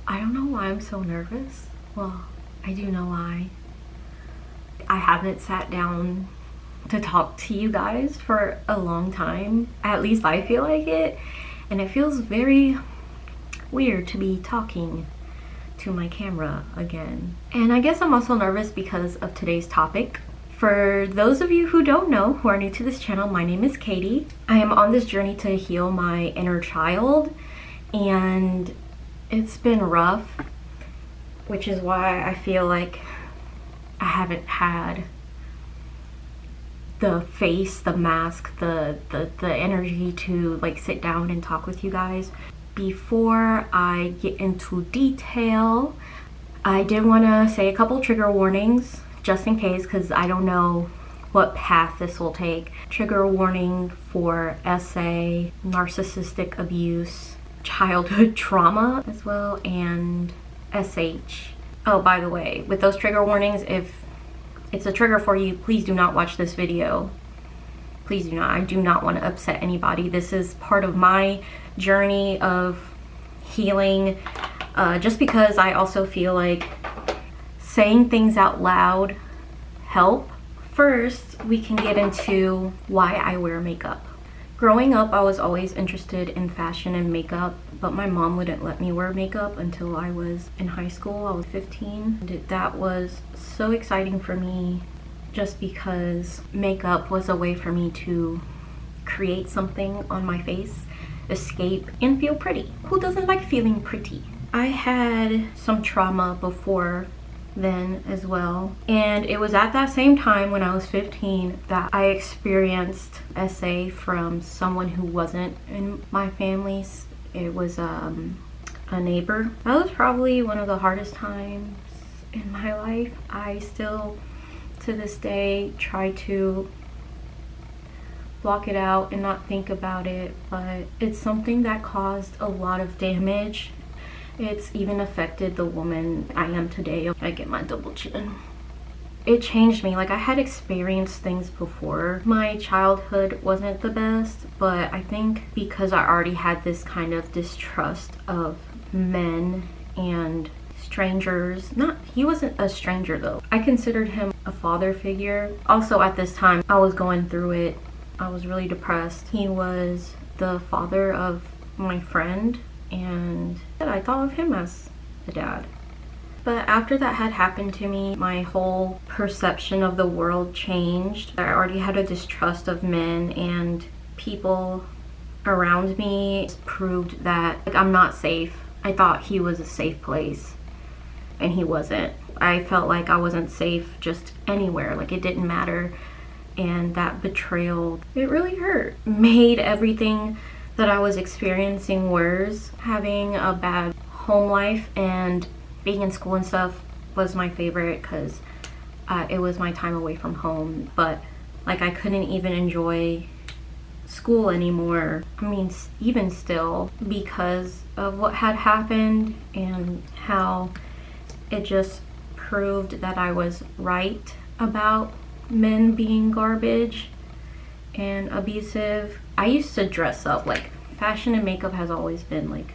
I don't know why I'm so nervous. Well, I do know why. I haven't sat down to talk to you guys for a long time. At least I feel like it. And it feels very weird to be talking to my camera again. And I guess I'm also nervous because of today's topic. For those of you who don't know, who are new to this channel, my name is Katie. I am on this journey to heal my inner child, and it's been rough, which is why I feel like I haven't had the face, the mask, the energy to like sit down and talk with you guys. Before I get into detail, I did want to say a couple trigger warnings just in case, because I don't know what path this will take. Trigger warning for SA, narcissistic abuse, childhood trauma as well, and SH. Oh, by the way, with those trigger warnings, if it's a trigger for you, please do not watch this video. Please do not. I do not want to upset anybody. This is part of my journey of healing, just because I also feel like saying things out loud help. First, we can get into why I wear makeup. Growing up, I was always interested in fashion and makeup, but my mom wouldn't let me wear makeup until I was in high school. I was 15. And that was so exciting for me just because makeup was a way for me to create something on my face, escape, and feel pretty. Who doesn't like feeling pretty? I had some trauma before then as well, and it was at that same time when I was 15 that I experienced SA from someone who wasn't in my family's. It was a neighbor. That was probably one of the hardest times in my life. I still to this day try to block it out and not think about it, but it's something that caused a lot of damage. It's even affected the woman I am today. I get my double chin. It changed me. Like, I had experienced things before. My childhood wasn't the best, but I think because I already had this kind of distrust of men and strangers. He wasn't a stranger though. I considered him a father figure. Also at this time, I was going through it. I was really depressed. He was the father of my friend, and I thought of him as a dad. But after that had happened to me, my whole perception of the world changed. I already had a distrust of men, and people around me proved that like, I'm not safe. I thought he was a safe place, and he wasn't. I felt like I wasn't safe just anywhere, like it didn't matter. And that betrayal, it really hurt. Made everything that I was experiencing worse. Having a bad home life and being in school and stuff was my favorite because it was my time away from home. But like I couldn't even enjoy school anymore. I mean, even still, because of what had happened and how it just proved that I was right about men being garbage and abusive. I used to dress up. Like, fashion and makeup has always been like,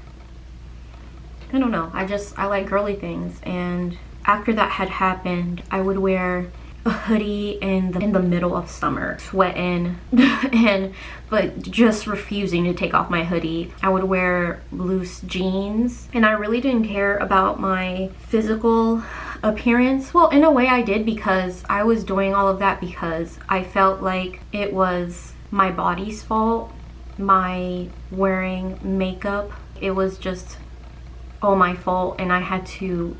I don't know, I like girly things. And after that had happened, I would wear a hoodie in the middle of summer, sweating but just refusing to take off my hoodie. I would wear loose jeans, and I really didn't care about my physical appearance. Well, in a way I did, because I was doing all of that because I felt like it was my body's fault. My wearing makeup, it was just all my fault, and I had to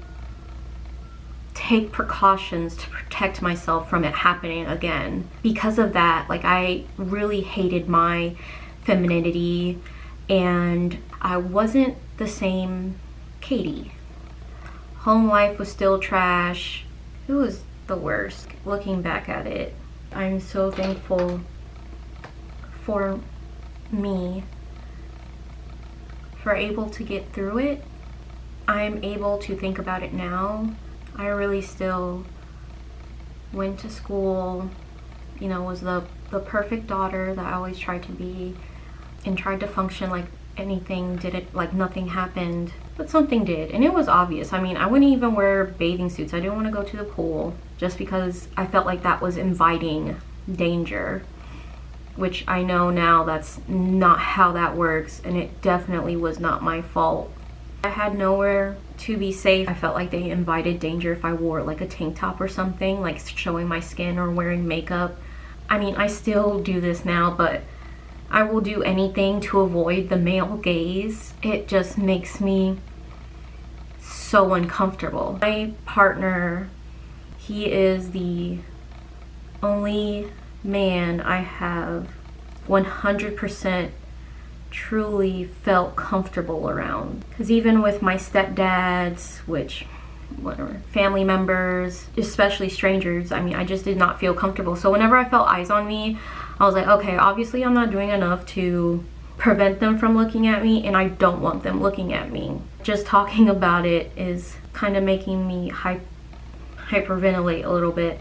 take precautions to protect myself from it happening again. Because of that, like, I really hated my femininity, and I wasn't the same Katie. Home life was still trash. It was the worst. Looking back at it, I'm so thankful for me for able to get through it. I'm able to think about it now. I really still went to school, you know, was the perfect daughter that I always tried to be, and tried to function like anything didn't, like nothing happened, but something did, and it was obvious. I mean, I wouldn't even wear bathing suits. I didn't want to go to the pool just because I felt like that was inviting danger, which I know now that's not how that works, and it definitely was not my fault. I had nowhere to be safe. I felt like they invited danger if I wore like a tank top or something, like showing my skin or wearing makeup. I mean, I still do this now, but I will do anything to avoid the male gaze. It just makes me so uncomfortable. My partner, he is the only man I have 100% truly felt comfortable around. Because even with my stepdads, which whatever, family members, especially strangers, I mean, I just did not feel comfortable. So whenever I felt eyes on me, I was like, okay, obviously I'm not doing enough to prevent them from looking at me, and I don't want them looking at me. Just talking about it is kind of making me hyperventilate a little bit.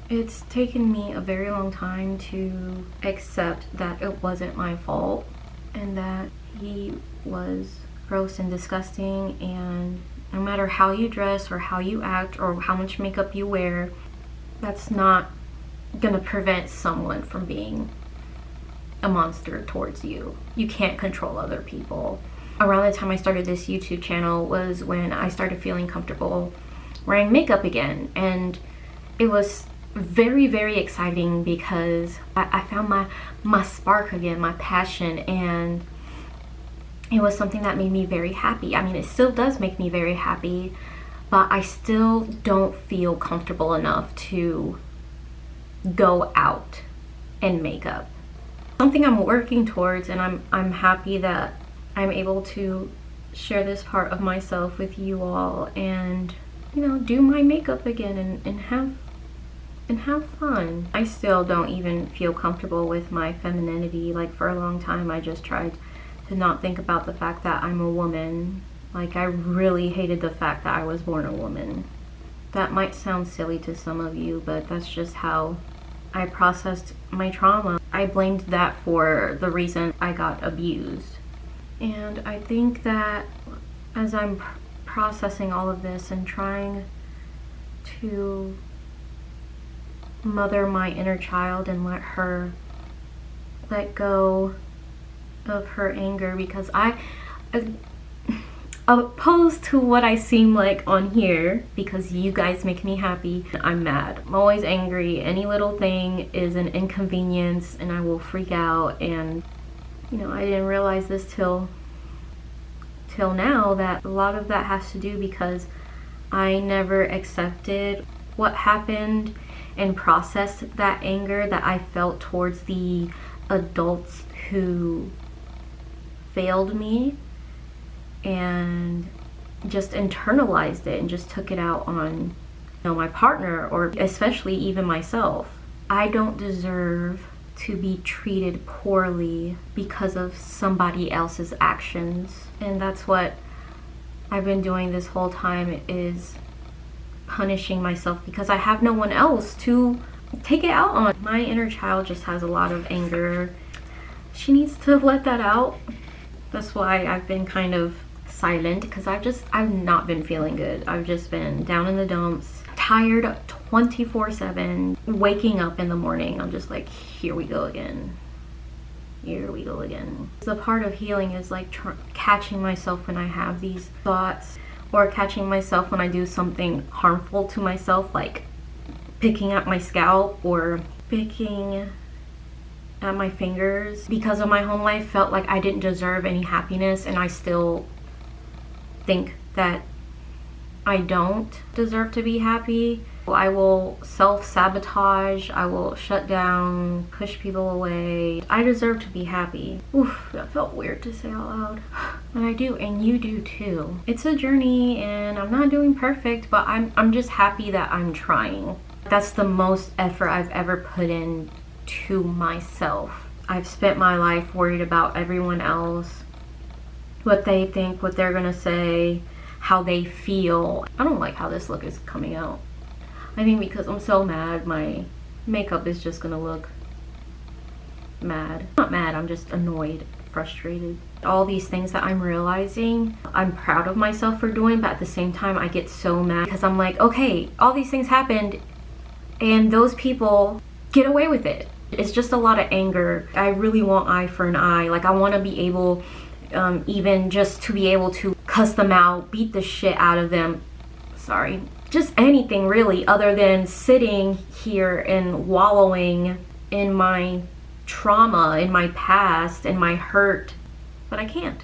It's taken me a very long time to accept that it wasn't my fault and that he was gross and disgusting, and no matter how you dress or how you act or how much makeup you wear, that's not gonna prevent someone from being a monster towards you. You can't control other people. Around the time I started this YouTube channel was when I started feeling comfortable wearing makeup again, and it was very, very exciting because I found my spark again, my passion, and it was something that made me very happy. I mean, it still does make me very happy, but I still don't feel comfortable enough to go out in makeup. Something I'm working towards, and I'm happy that I'm able to share this part of myself with you all, and you know, do my makeup again and have fun. I still don't even feel comfortable with my femininity. Like, for a long time I just tried to not think about the fact that I'm a woman. Like, I really hated the fact that I was born a woman. That might sound silly to some of you, but that's just how I processed my trauma. I blamed that for the reason I got abused. And I think that as I'm processing all of this and trying to mother my inner child and let go of her anger, because opposed to what I seem like on here, because you guys make me happy, I'm mad. I'm always angry. Any little thing is an inconvenience and I will freak out. And you know, I didn't realize this till now, that a lot of that has to do because I never accepted what happened and processed that anger that I felt towards the adults who failed me, and just internalized it and just took it out on, you know, my partner, or especially even myself. I don't deserve to be treated poorly because of somebody else's actions, and that's what I've been doing this whole time, is punishing myself because I have no one else to take it out on. My inner child just has a lot of anger. She needs to let that out. That's why I've been kind of silent, because I've not been feeling good. I've just been down in the dumps, tired 24/7, waking up in the morning. I'm just like, here we go again. Here we go again. The part of healing is like catching myself when I have these thoughts, or catching myself when I do something harmful to myself, like picking at my scalp or picking at my fingers. Because of my home life, felt like I didn't deserve any happiness, and I still think that I don't deserve to be happy. I will self-sabotage, I will shut down, push people away. I deserve to be happy. Oof, that felt weird to say out loud. And I do, and you do too. It's a journey, and I'm not doing perfect, but I'm just happy that I'm trying. That's the most effort I've ever put in to myself. I've spent my life worried about everyone else, what they think, what they're gonna say, how they feel. I don't like how this look is coming out. I think because I'm so mad, my makeup is just gonna look mad. Not mad, I'm just annoyed. frustrated. All these things that I'm realizing, I'm proud of myself for doing, but at the same time I get so mad because I'm like, okay, all these things happened and those people get away with it. It's just a lot of anger. I really want eye for an eye. Like, I want to be able, even just to be able to cuss them out, beat the shit out of them. Sorry. Just anything really, other than sitting here and wallowing in my trauma, in my past, in my hurt. But I can't.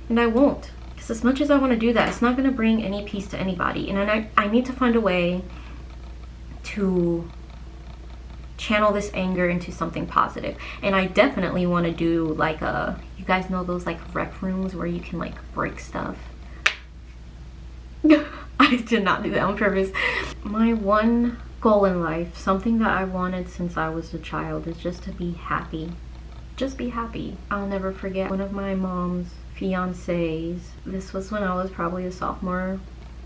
And I won't. Because as much as I want to do that, it's not going to bring any peace to anybody. And I need to find a way to channel this anger into something positive. And I definitely want to do like you guys know those like rec rooms where you can like break stuff. I did not do that on purpose. My one goal in life, something that I wanted since I was a child, is just to be happy. Just be happy. I'll never forget one of my mom's fiancés. This was when I was probably a sophomore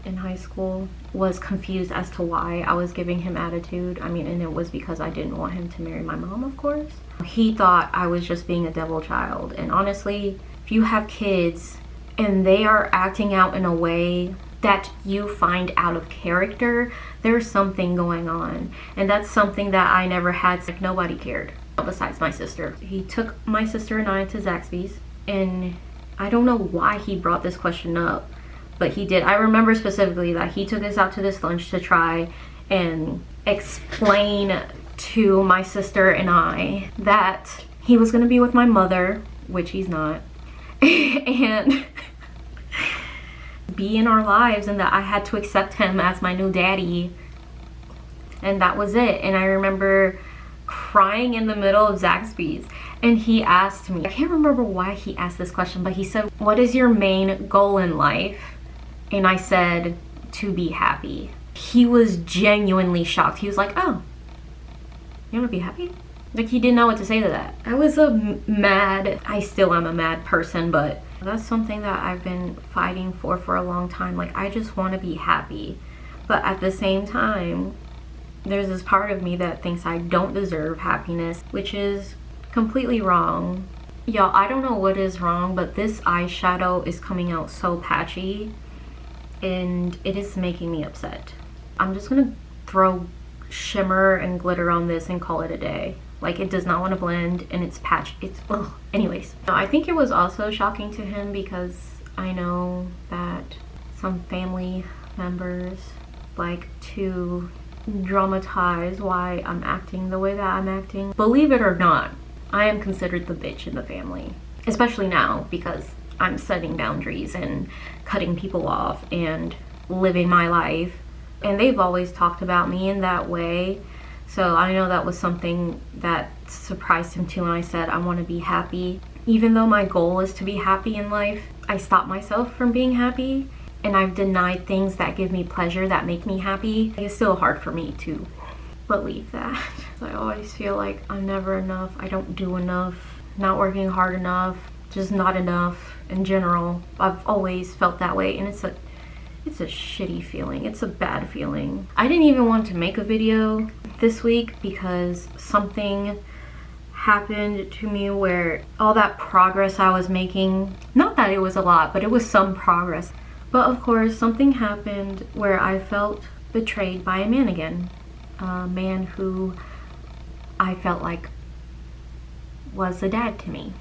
in high school, was confused as to why I was giving him attitude. I mean, and it was because I didn't want him to marry my mom, of course. He thought I was just being a devil child. And honestly, if you have kids and they are acting out in a way that you find out of character, there's something going on. And that's something that I never had. Like, nobody cared besides my sister. He took my sister and I to Zaxby's, and I don't know why he brought this question up, but he did. I remember specifically that he took us out to this lunch to try and explain to my sister and I that he was going to be with my mother, which he's not, and be in our lives, and that I had to accept him as my new daddy, and that was it. And I remember crying in the middle of Zaxby's, and he asked me, I can't remember why he asked this question, but he said, what is your main goal in life? And I said, to be happy. He was genuinely shocked. He was like, oh, you want to be happy? Like, he didn't know what to say to that. I was I still am a mad person, but that's something that I've been fighting for a long time. Like, I just want to be happy. But at the same time, there's this part of me that thinks I don't deserve happiness, which is completely wrong. Y'all, I don't know what is wrong, but this eyeshadow is coming out so patchy, and it is making me upset. I'm just gonna throw shimmer and glitter on this and call it a day. Like, it does not want to blend, and it's patchy. It's, ugh. Anyways, I think it was also shocking to him because I know that some family members like to dramatize why I'm acting the way that I'm acting. Believe it or not, I am considered the bitch in the family, especially now because I'm setting boundaries and cutting people off and living my life, and they've always talked about me in that way. So I know that was something that surprised him too when I said I want to be happy. Even though my goal is to be happy in life, I stopped myself from being happy, and I've denied things that give me pleasure, that make me happy. It's still hard for me to believe that. I always feel like I'm never enough, I don't do enough, not working hard enough, just not enough in general. I've always felt that way, and it's a shitty feeling. It's a bad feeling. I didn't even want to make a video this week because something happened to me where all that progress I was making, not that it was a lot, but it was some progress. But of course, something happened where I felt betrayed by a man again. A man who I felt like was a dad to me.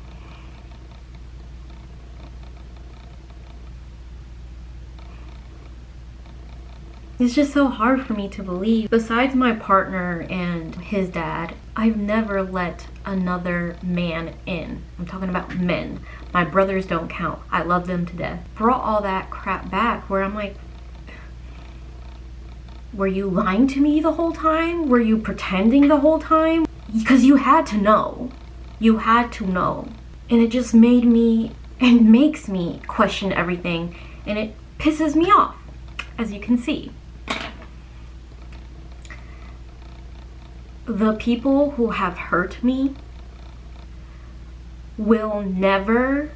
It's just so hard for me to believe. Besides my partner and his dad, I've never let another man in. I'm talking about men. My brothers don't count. I love them to death. Brought all that crap back where I'm like, were you lying to me the whole time? Were you pretending the whole time? Because you had to know. You had to know. And it just made me, and makes me question everything. And it pisses me off, as you can see. The people who have hurt me will never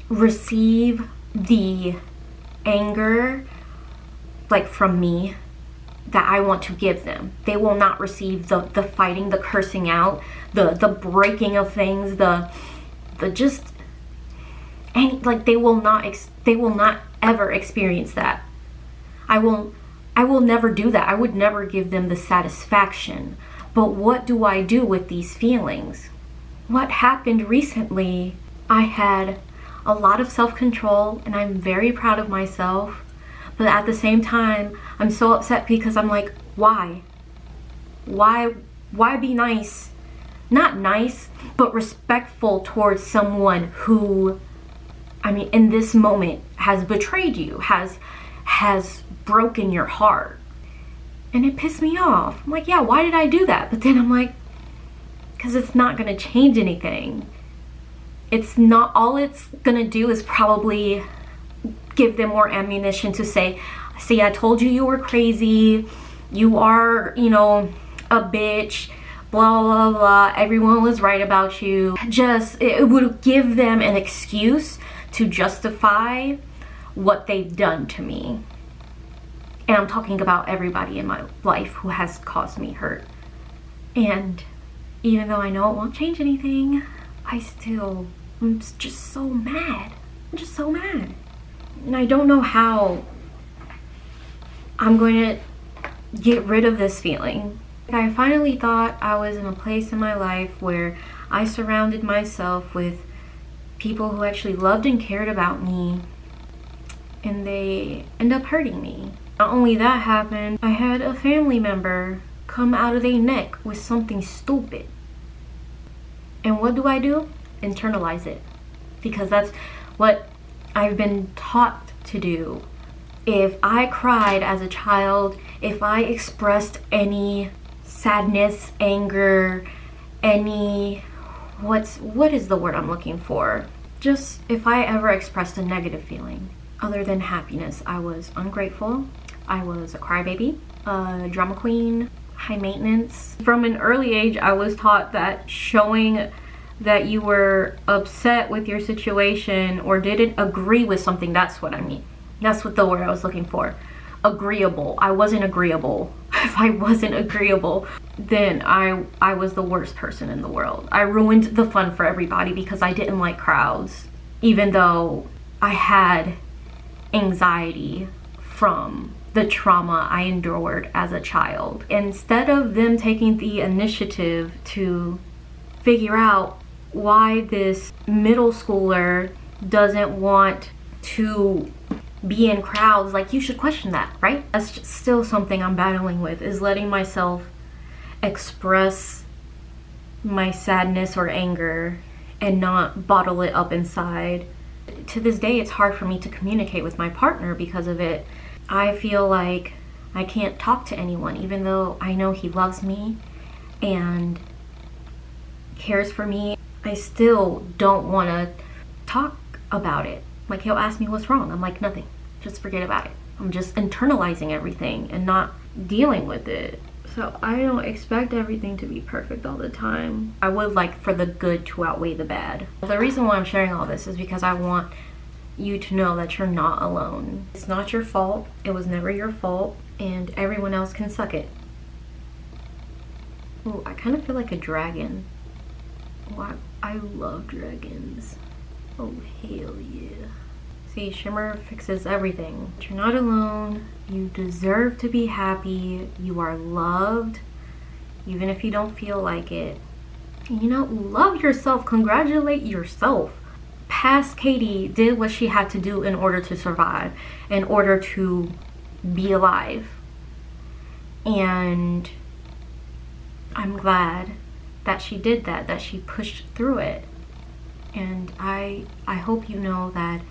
receive the anger, like, from me that I want to give them. They will not receive the fighting, the cursing out, the breaking of things, the just, and like they will not ever experience that. I will never do that. I would never give them the satisfaction. But what do I do with these feelings? What happened recently, I had a lot of self-control and I'm very proud of myself. But at the same time, I'm so upset because I'm like, why? Why be nice? Not nice, but respectful towards someone who, I mean, in this moment has betrayed you, has broken your heart. And it pissed me off. I'm like, yeah, why did I do that? But then I'm like, because it's not going to change anything. It's not, all it's going to do is probably give them more ammunition to say, see, I told you were crazy. You are, you know, a bitch. Blah, blah, blah. Everyone was right about you. Just, it would give them an excuse to justify what they've done to me. And I'm talking about everybody in my life who has caused me hurt. And even though I know it won't change anything, I'm just so mad. I'm just so mad. And I don't know how I'm going to get rid of this feeling. I finally thought I was in a place in my life where I surrounded myself with people who actually loved and cared about me, and they end up hurting me. Not only that happened, I had a family member come out of their neck with something stupid. And what do? Internalize it. Because that's what I've been taught to do. If I cried as a child, if I expressed any sadness, anger, any, what is the word I'm looking for? Just if I ever expressed a negative feeling other than happiness, I was ungrateful. I was a crybaby, a drama queen, high maintenance. From an early age, I was taught that showing that you were upset with your situation or didn't agree with something, that's what I mean. That's what the word I was looking for. Agreeable. I wasn't agreeable. If I wasn't agreeable, then I was the worst person in the world. I ruined the fun for everybody because I didn't like crowds, even though I had anxiety from the trauma I endured as a child. Instead of them taking the initiative to figure out why this middle schooler doesn't want to be in crowds, like, you should question that, right? That's just still something I'm battling with, is letting myself express my sadness or anger and not bottle it up inside. To this day, it's hard for me to communicate with my partner because of it. I feel like I can't talk to anyone, even though I know he loves me and cares for me. I still don't want to talk about it. Like, he'll ask me what's wrong. I'm like, nothing. Just forget about it. I'm just internalizing everything and not dealing with it. So I don't expect everything to be perfect all the time. I would like for the good to outweigh the bad. The reason why I'm sharing all this is because I want you to know that you're not alone. It's not your fault. It was never your fault. And everyone else can suck it. Ooh, I kind of feel like a dragon. Wow, I love dragons. Oh, hell yeah. See, Shimmer fixes everything. You're not alone. You deserve to be happy. You are loved, even if you don't feel like it. You know, love yourself. Congratulate yourself. Past Katie did what she had to do in order to survive, in order to be alive. And I'm glad that she did that she pushed through it. And I hope you know that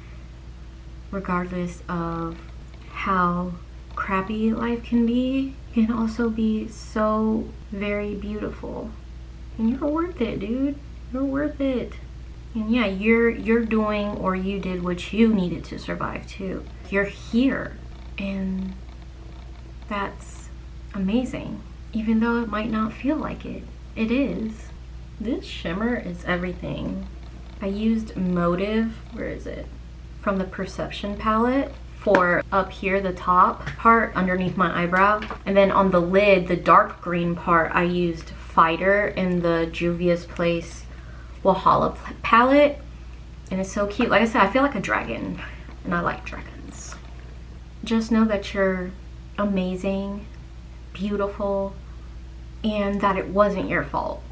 regardless of how crappy life can be, it can also be so very beautiful. And you're worth it, dude. You're worth it. And yeah, you're doing, or you did what you needed to survive too. You're here, and that's amazing. Even though it might not feel like it, it is. This shimmer is everything. I used Motive, where is it? From the Perception palette for up here, the top part underneath my eyebrow. And then on the lid, the dark green part, I used Fighter in the Juvia's Place Walhalla palette. And it's so cute. Like I said, I feel like a dragon, and I like dragons. Just know that you're amazing, beautiful, and that it wasn't your fault.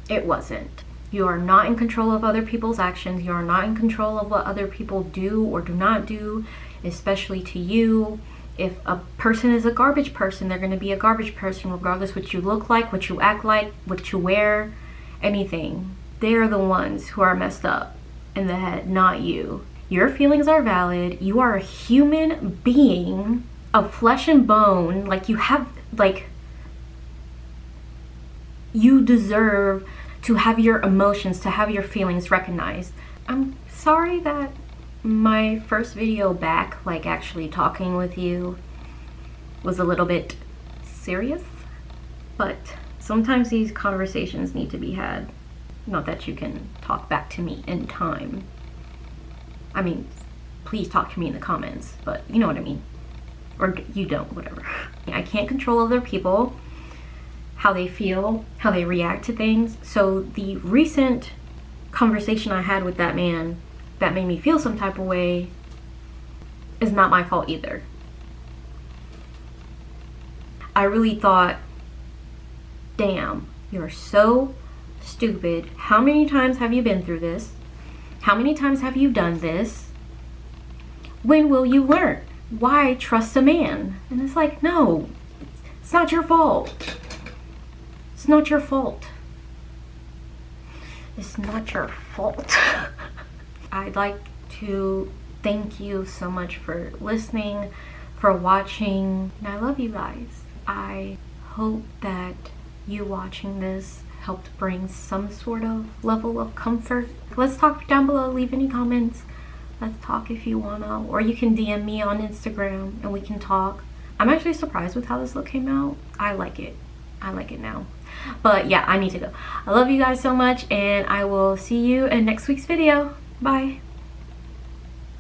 It wasn't. You are not in control of other people's actions. You are not in control of what other people do or do not do, especially to you. If a person is a garbage person, they're going to be a garbage person regardless what you look like, what you act like, what you wear, anything. They are the ones who are messed up in the head, not you. Your feelings are valid. You are a human being of flesh and bone. Like, you have, like, you deserve to have your emotions, to have your feelings recognized. I'm sorry that my first video back, like actually talking with you, was a little bit serious, but sometimes these conversations need to be had. Not that you can talk back to me in time. I mean, please talk to me in the comments, but you know what I mean. Or you don't, whatever. I can't control other people, how they feel, how they react to things. So the recent conversation I had with that man that made me feel some type of way is not my fault either. I really thought, damn, you're so stupid. How many times have you been through this? How many times have you done this? When will you learn? Why trust a man? And it's like, no, it's not your fault. It's not your fault. It's not your fault. I'd like to thank you so much for listening, for watching, and I love you guys. I hope that you watching this helped bring some sort of level of comfort. Let's talk down below. Leave any comments. Let's talk if you wanna, or you can DM me on Instagram and we can talk. I'm actually surprised with how this look came out. I like it. I like it now. But yeah, I need to go. I love you guys so much, and I will see you in next week's video. Bye.